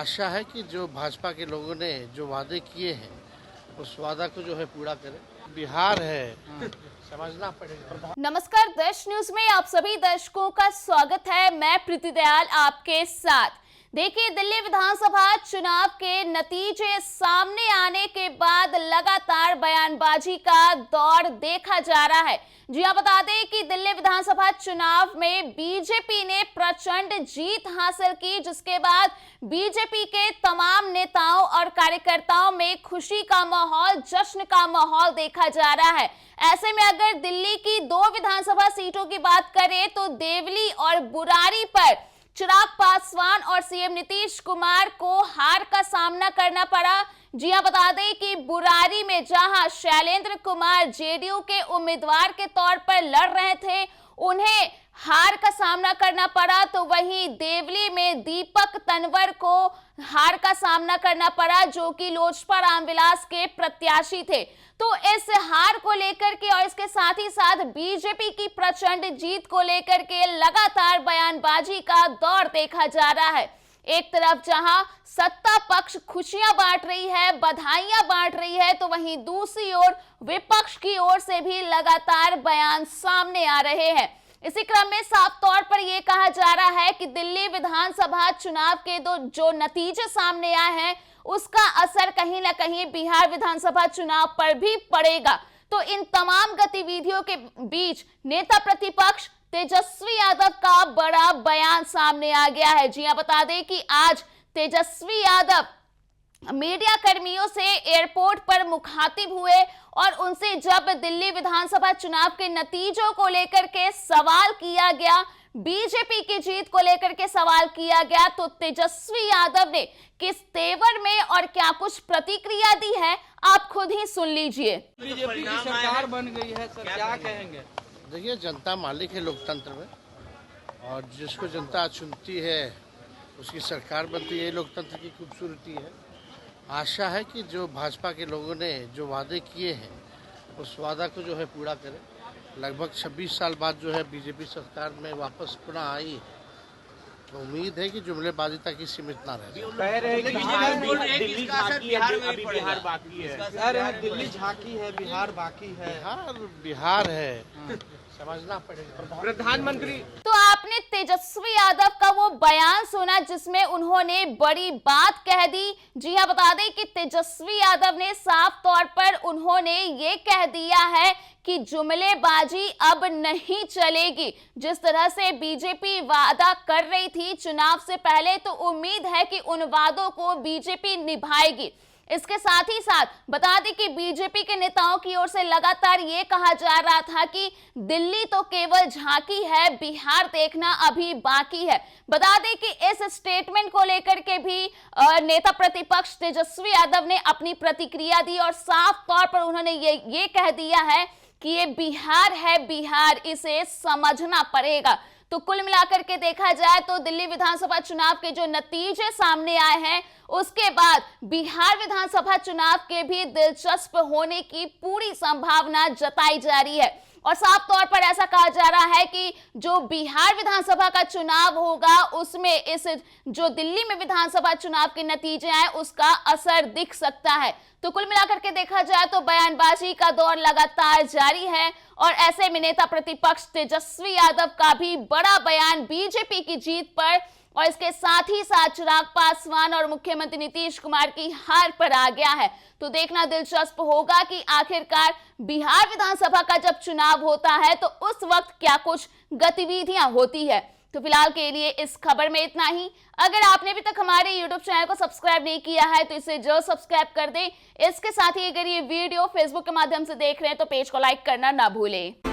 आशा है कि जो भाजपा के लोगों ने जो वादे किए हैं उस वादा को जो है पूरा करें। बिहार है, समझना पड़ेगा। नमस्कार, देश न्यूज में आप सभी दर्शकों का स्वागत है। मैं प्रीति दयाल आपके साथ। देखिए, दिल्ली विधानसभा चुनाव के नतीजे सामने आने के बाद लगातार बयानबाजी का दौर देखा जा रहा है। जी हां, बता दें कि दिल्ली विधानसभा चुनाव में बीजेपी ने प्रचंड जीत हासिल की, जिसके बाद बीजेपी के तमाम नेताओं और कार्यकर्ताओं में खुशी का माहौल, जश्न का माहौल देखा जा रहा है। ऐसे में अगर दिल्ली की 2 विधानसभा सीटों की बात करें तो देवली और बुरारी पर चिराग पासवान और सीएम नीतीश कुमार को हार का सामना करना पड़ा। जी हां, बता दें कि बुरारी में जहां शैलेंद्र कुमार जेडीयू के उम्मीदवार के तौर पर लड़ रहे थे, उन्हें हार का सामना करना पड़ा, तो वहीं देवली में दीपक तंवर को हार का सामना करना पड़ा, जो कि लोजपा रामविलास के प्रत्याशी थे। तो इस हार को लेकर के और इसके साथ ही साथ बीजेपी की प्रचंड जीत को लेकर के लगातार बयानबाजी का दौर देखा जा रहा है। एक तरफ जहां सत्ता पक्ष खुशियां बांट रही है, बधाइयां बांट रही है, तो वहीं दूसरी ओर विपक्ष की ओर से भी लगातार बयान सामने आ रहे हैं। इसी क्रम में साफ तौर पर यह कहा जा रहा है कि दिल्ली विधानसभा चुनाव के जो नतीजे सामने आए हैं, उसका असर कहीं ना कहीं बिहार विधानसभा चुनाव पर भी पड़ेगा। तो इन तमाम गतिविधियों के बीच नेता प्रतिपक्ष तेजस्वी यादव का बड़ा बयान सामने आ गया है। जी हां, बता दें कि आज तेजस्वी यादव मीडिया कर्मियों से एयरपोर्ट पर मुखातिब हुए और उनसे जब दिल्ली विधानसभा चुनाव के नतीजों को लेकर के सवाल किया गया, बीजेपी की जीत को लेकर के सवाल किया गया, तो तेजस्वी यादव ने किस तेवर में और क्या कुछ प्रतिक्रिया दी है, आप खुद ही सुन लीजिए। बीजेपी की सरकार बन गई है सर, क्या कहेंगे? देखिए, जनता मालिक है लोकतंत्र में, और जिसको जनता चुनती है उसकी सरकार बनती है। ये लोकतंत्र की खूबसूरती है। आशा है कि जो भाजपा के लोगों ने जो वादे किए हैं उस वादा को जो है पूरा करें। लगभग 26 साल बाद जो है बीजेपी सरकार में वापस पुनः आई, तो उम्मीद है कि जुमलेबाजी तक ही सीमित ना रहे। कह रहे हैं कि दिल्ली झांकी है, अभी बिहार बाकी है सर। दिल्ली झांकी है, बिहार बाकी है। बिहार है, समझना पड़ेगा। प्रधानमंत्री तो आपने तेजस्वी यादव का वो बयान सुना जिसमें उन्होंने बड़ी बात कह दी। जी हां, बता दें कि तेजस्वी यादव ने साफ तौर पर उन्होंने ये कह दिया है कि जुमलेबाजी अब नहीं चलेगी। जिस तरह से बीजेपी वादा कर रही थी चुनाव से पहले, तो उम्मीद है कि उन वादों को बीजेपी निभाएगी। इसके साथ ही साथ बता दें कि बीजेपी के नेताओं की ओर से लगातार ये कहा जा रहा था कि दिल्ली तो केवल झांकी है, बिहार देखना अभी बाकी है। बता दें कि इस स्टेटमेंट को लेकर के भी नेता प्रतिपक्ष तेजस्वी यादव ने अपनी प्रतिक्रिया दी और साफ तौर पर उन्होंने ये कह दिया है कि ये बिहार है, बिहार, इसे समझना पड़ेगा। तो कुल मिलाकर के देखा जाए तो दिल्ली विधानसभा चुनाव के जो नतीजे सामने आए हैं, उसके बाद बिहार विधानसभा चुनाव के भी दिलचस्प होने की पूरी संभावना जताई जा रही है। और साफ तौर पर ऐसा कहा जा रहा है कि जो बिहार विधानसभा का चुनाव होगा, उसमें इस जो दिल्ली में विधानसभा चुनाव के नतीजे आए, उसका असर दिख सकता है। तो कुल मिलाकर के देखा जाए तो बयानबाजी का दौर लगातार जारी है और ऐसे में नेता प्रतिपक्ष तेजस्वी यादव का भी बड़ा बयान बीजेपी की जीत पर और इसके साथ ही साथ चिराग पासवान और मुख्यमंत्री नीतीश कुमार की हार पर आ गया है। तो देखना दिलचस्प होगा कि आखिरकार बिहार विधानसभा का जब चुनाव होता है तो उस वक्त क्या कुछ गतिविधियां होती है। तो फिलहाल के लिए इस खबर में इतना ही। अगर आपने अभी तक हमारे YouTube चैनल को सब्सक्राइब नहीं किया है तो इसे जरूर सब्सक्राइब कर दें। इसके साथ ही अगर ये वीडियो फेसबुक के माध्यम से देख रहे हैं तो पेज को लाइक करना ना भूलें।